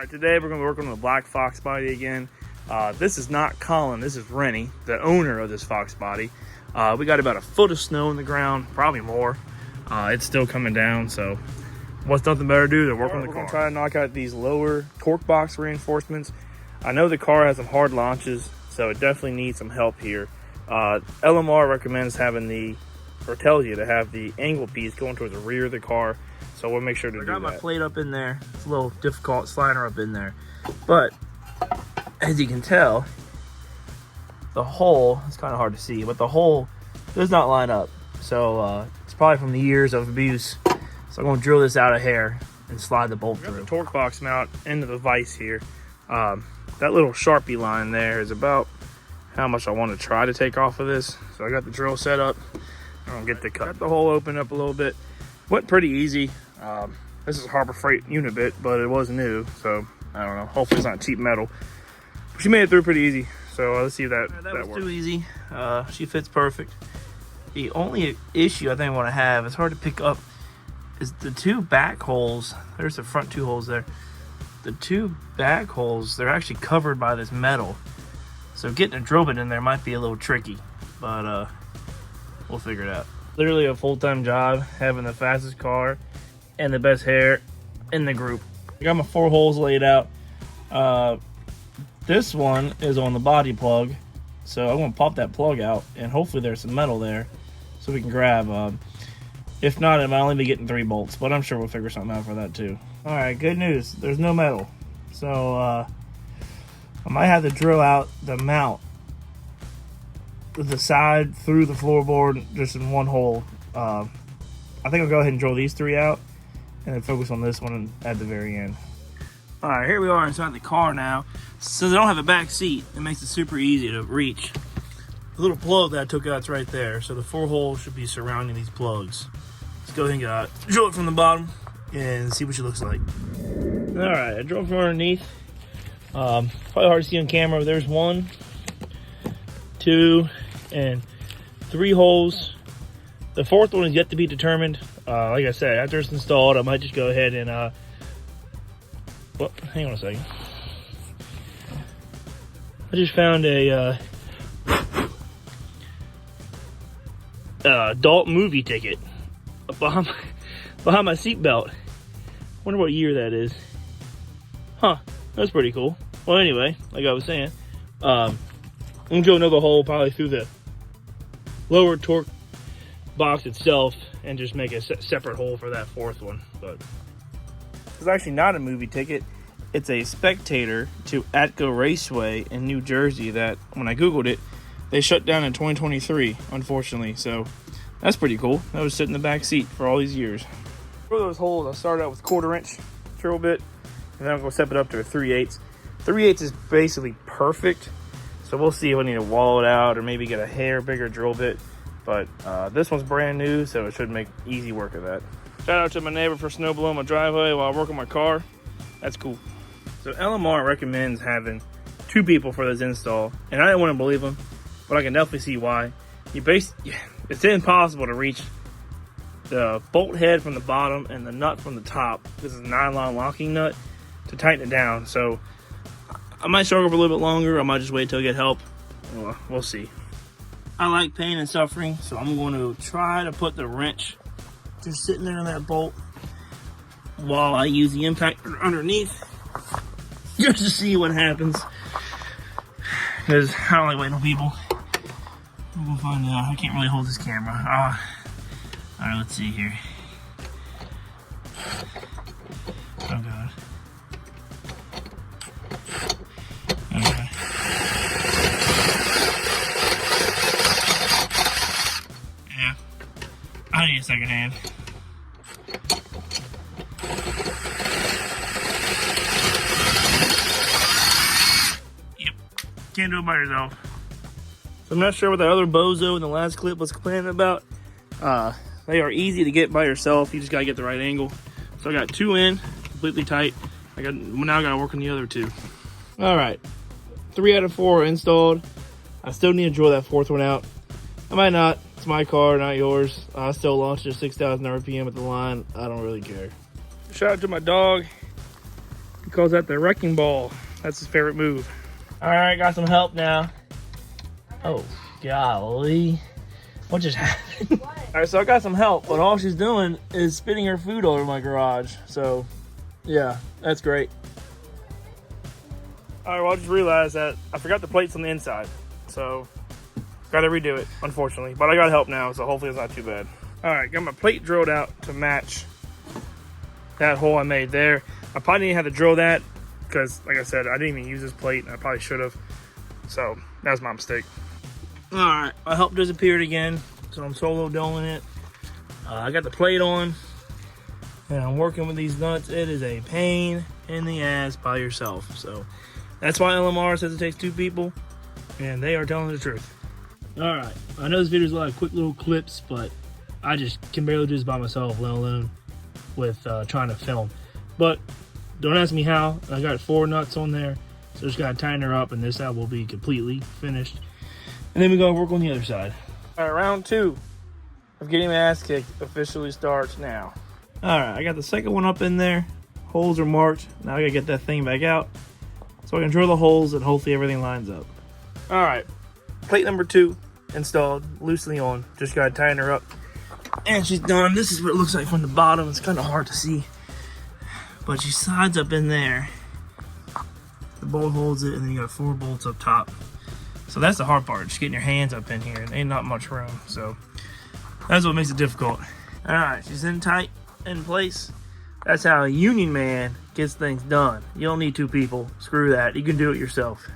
right, today we're going to be working on the black Fox body again. This is not Colin, this is Rennie, the owner of this Fox body. We got about a foot of snow in the ground, probably more. It's still coming down, so what's nothing better to do than work on the car. We're going to try to knock out these lower torque box reinforcements. I know the car has some hard launches, so it definitely needs some help here. LMR recommends having the, or tells you to have the angle piece going towards the rear of the car. So we'll make sure to do that. I got my plate up in there. It's a little difficult sliding her up in there. But as you can tell, the hole, it's kind of hard to see, but the hole does not line up. So it's probably from the years of abuse. So I'm going to drill this out of hair and slide the bolt through. The torque box mount into the vise here. That little Sharpie line there is about how much I want to try to take off of this. So I got the drill set up. I'm going to get the cut the hole open up a little bit. Went pretty easy. This is a Harbor Freight Unibit, but it was new, so I don't know. Hopefully it's not cheap metal. She made it through pretty easy, so let's see if that was works. Too easy. She fits perfect. The only issue I think I want to have, it's hard to pick up, is the two back holes. There's the front two holes there. The two back holes, they're actually covered by this metal, so getting a drill bit in there might be a little tricky, but we'll figure it out. Literally a full-time job having the fastest car and the best hair in the group. I got my 4 holes laid out. This one is on the body plug, so I'm gonna pop that plug out and hopefully there's some metal there so we can grab. If not, I might only be getting 3 bolts, but I'm sure we'll figure something out for that too. All right, good news, there's no metal. So I might have to drill out the mount with the side through the floorboard just in one hole. I think I'll go ahead and drill these 3 out and then focus on this one at the very end. All right, here we are inside the car now. Since I don't have a back seat, it makes it super easy to reach. The little plug that I took out's right there, so the 4 holes should be surrounding these plugs. Let's go ahead and drill it from the bottom and see what she looks like. All right, I drilled from underneath. Probably hard to see on camera, but there's 1, 2, and 3 holes. The 4th one is yet to be determined. Like I said, after it's installed, I might just go ahead and well, hang on a second. I just found a adult movie ticket behind my seatbelt. Wonder what year that is. Huh, that's pretty cool. Well, anyway, like I was saying, I'm gonna drill another hole probably through the lower torque box itself and just make a separate hole for that 4th one. But it's actually not a movie ticket. It's a spectator to Atco Raceway in New Jersey that, when I Googled it, they shut down in 2023, unfortunately. So that's pretty cool. That was sitting in the back seat for all these years. For those holes, I started out with 1/4 inch drill bit, and then I'm gonna step it up to a 3/8. 3/8 is basically perfect. So we'll see if I need to wall it out or maybe get a hair bigger drill bit. But this one's brand new, so it should make easy work of that. Shout out to my neighbor for snow blowing my driveway while I work on my car. That's cool. So LMR recommends having 2 people for this install, and I didn't want to believe them, but I can definitely see why. It's impossible to reach the bolt head from the bottom and the nut from the top. This is a nylon locking nut to tighten it down. So I might struggle for a little bit longer. I might just wait till I get help. Well, we'll see. I like pain and suffering, so I'm going to try to put the wrench just sitting there in that bolt while I use the impactor underneath just to see what happens, because I don't like waiting on people. I'm gonna find out. I can't really hold this camera. All right, let's see here. Oh god. Okay. Yeah, I need a second hand. Yep, can't do it by yourself. So I'm not sure what that other bozo in the last clip was complaining about. They are easy to get by yourself. You just gotta get the right angle. So I got 2 in, completely tight. Now I gotta work on the other 2. All right, 3 out of 4 are installed. I still need to drill that 4th one out. I might not. It's my car, not yours. I still launched at 6,000 RPM at the line. I don't really care. Shout out to my dog. He calls that the wrecking ball. That's his favorite move. All right, got some help now. Oh, golly. What just happened? What? All right, so I got some help, but all she's doing is spitting her food all over my garage. So, yeah, that's great. All right, well, I just realized that I forgot the plates on the inside. So, got to redo it, unfortunately. But I got help now, so hopefully it's not too bad. All right, got my plate drilled out to match that hole I made there. I probably didn't have to drill that because, like I said, I didn't even use this plate. I probably should have. So, that was my mistake. All right, my help disappeared again, so I'm solo doing it. I got the plate on, and I'm working with these nuts. It is a pain in the ass by yourself. So that's why LMR says it takes 2 people, and they are telling the truth. All right, I know this video is a lot of quick little clips, but I just can barely do this by myself, let alone with trying to film. But don't ask me how. I got 4 nuts on there, so just gotta tighten her up, and this side will be completely finished. And then we gotta work on the other side. All right, round 2 of getting my ass kicked officially starts now. All right, I got the second one up in there. Holes are marked. Now I gotta get that thing back out so I can drill the holes and hopefully everything lines up. All right, plate number 2 installed, loosely on. Just gotta tighten her up. And she's done. This is what it looks like from the bottom. It's kind of hard to see, but she slides up in there. The bolt holds it, and then you got 4 bolts up top. So that's the hard part, just getting your hands up in here. There ain't not much room, so that's what makes it difficult. All right, she's in tight, in place. That's how a union man gets things done. You don't need 2 people. Screw that. You can do it yourself.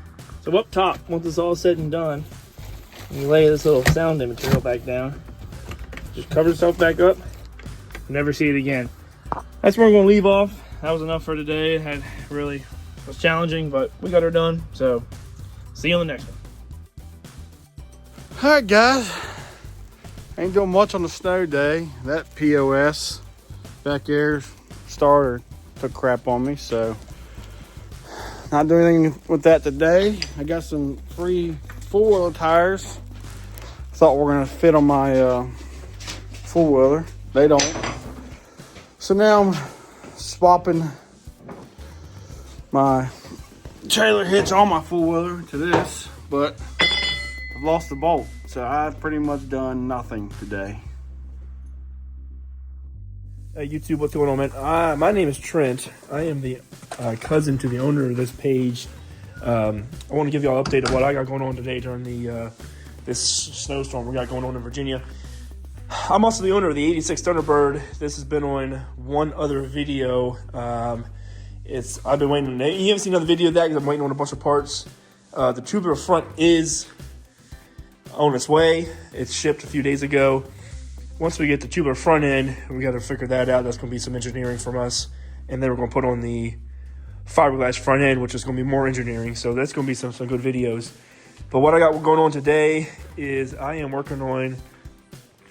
So up top, once it's all said and done, you lay this little sounding material back down. Just cover yourself back up. Never see it again. That's where I'm going to leave off. That was enough for today. It was challenging, but we got her done. So see you on the next one. All right, guys. Ain't doing much on the snow day. That POS back there starter took crap on me, so not doing anything with that today. I got some free 4-wheeler tires. Thought we're gonna fit on my 4-wheeler. They don't. So now I'm swapping my trailer hitch on my 4-wheeler to this, but I've lost the bolt, so I've pretty much done nothing today. Hey YouTube, what's going on, man? My name is Trent. I am the cousin to the owner of this page. I want to give you all an update of what I got going on today during the this snowstorm we got going on in Virginia. I'm also the owner of the 86 Thunderbird. This has been on one other video. I've been waiting. You haven't seen another video of that because I'm waiting on a bunch of parts. The tubular front is on its way. It's shipped a few days ago. Once we get the tubular front end, we got to figure that out. That's going to be some engineering from us. And then we're going to put on the fiberglass front end, which is going to be more engineering. So that's going to be some good videos. But what I got going on today is I am working on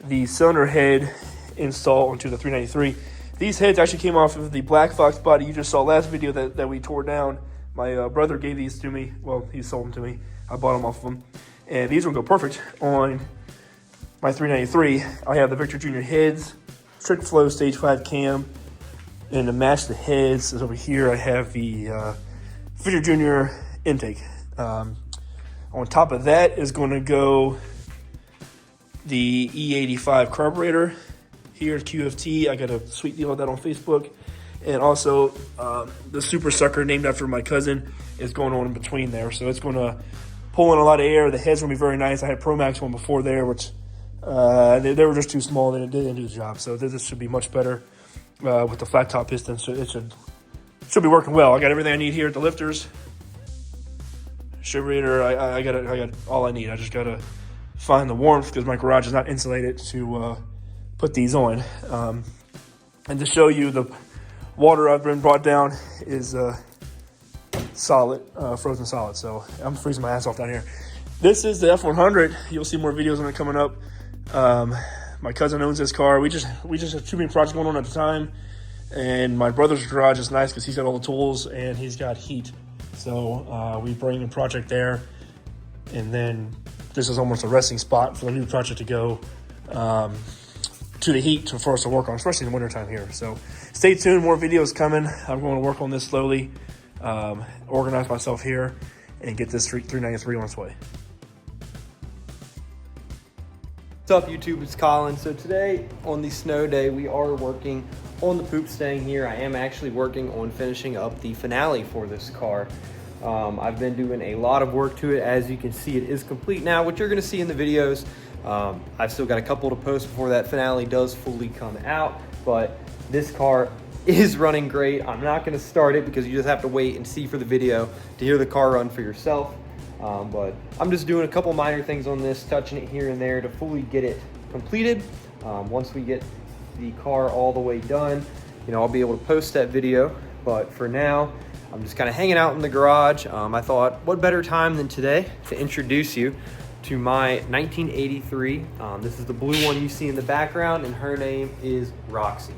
the cylinder head install onto the 393. These heads actually came off of the Black Fox body you just saw last video that we tore down. My brother gave these to me. Well, he sold them to me. I bought them off of him. And these will go perfect on my 393. I have the Victor Jr. heads, strict flow stage 5 cam, and to match the heads is over here I have the Victor Jr. intake. On top of that is going to go the E85 carburetor. Here at QFT, I got a sweet deal on that on Facebook. And also the Super Sucker named after my cousin is going on in between there. So it's going to pull in a lot of air. The heads will be very nice. I had Pro Max one before there, which they were just too small. They didn't do the job. So this should be much better with the flat top piston. So it should be working well. I got everything I need here at the lifters. Distributor, I got all I need. I just got to find the warmth because my garage is not insulated to put these on. And to show you the water I've been brought down is solid, frozen solid. So I'm freezing my ass off down here. This is the F100. You'll see more videos on it coming up. My cousin owns this car. We just have too many projects going on at the time. And my brother's garage is nice because he's got all the tools and he's got heat. So we bring a project there. And then this is almost a resting spot for the new project to go to to the heat for us to work on, especially in the wintertime here. So stay tuned, more videos coming. I'm going to work on this slowly, organize myself here, and get this 393 on its way. What's up, YouTube? It's Colin. So today on the snow day, we are working on the poop staying here. I am actually working on finishing up the finale for this car. I've been doing a lot of work to it. As you can see, it is complete now, which you're going to see in the videos. I've still got a couple to post before that finale does fully come out, but this car is running great. I'm not going to start it because you just have to wait and see for the video to hear the car run for yourself. But I'm just doing a couple minor things on this, touching it here and there to fully get it completed. Once we get the car all the way done, I'll be able to post that video. But for now, I'm just kind of hanging out in the garage. I thought, what better time than today to introduce you to my 1983. This is the blue one you see in the background, and her name is Roxy.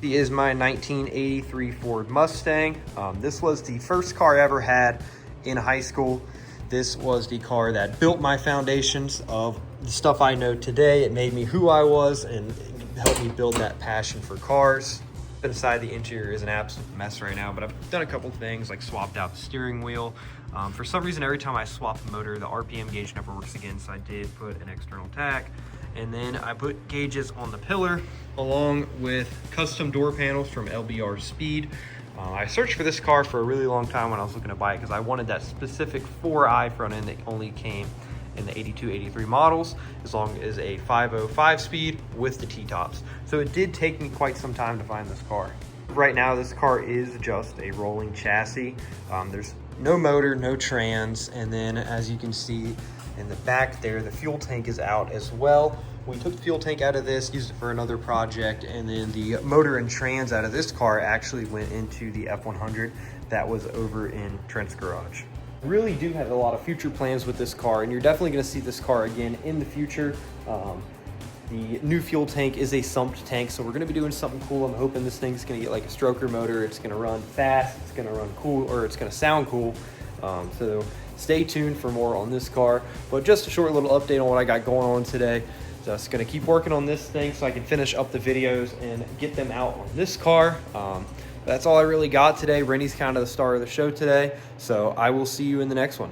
She is my 1983 Ford Mustang. This was the first car I ever had in high school. This was the car that built my foundations of the stuff I know today. It made me who I was and helped me build that passion for cars. Inside, the interior is an absolute mess right now, but I've done a couple things like swapped out the steering wheel. For some reason, every time I swap the motor, the RPM gauge never works again, so I did put an external tack. And then I put gauges on the pillar along with custom door panels from LBR Speed. I searched for this car for a really long time when I was looking to buy it because I wanted that specific 4i front end that only came in the 82, 83 models, as long as a 505 speed with the T-tops. So it did take me quite some time to find this car. Right now, this car is just a rolling chassis. There's no motor, no trans, and then as you can see in the back there, the fuel tank is out as well. We took the fuel tank out of this, used it for another project, and then the motor and trans out of this car actually went into the F100 that was over in Trent's garage. Really do have a lot of future plans with this car, and you're definitely going to see this car again in the future. The new fuel tank is a sumped tank, so we're going to be doing something cool. I'm hoping this thing's going to get like a stroker motor. It's going to run fast, it's going to run cool, or it's going to sound cool. So stay tuned for more on this car, but just a short little update on what I got going on today. Just going to keep working on this thing so I can finish up the videos and get them out on this car. That's all I really got today. Rennie's kind of the star of the show today, so I will see you in the next one.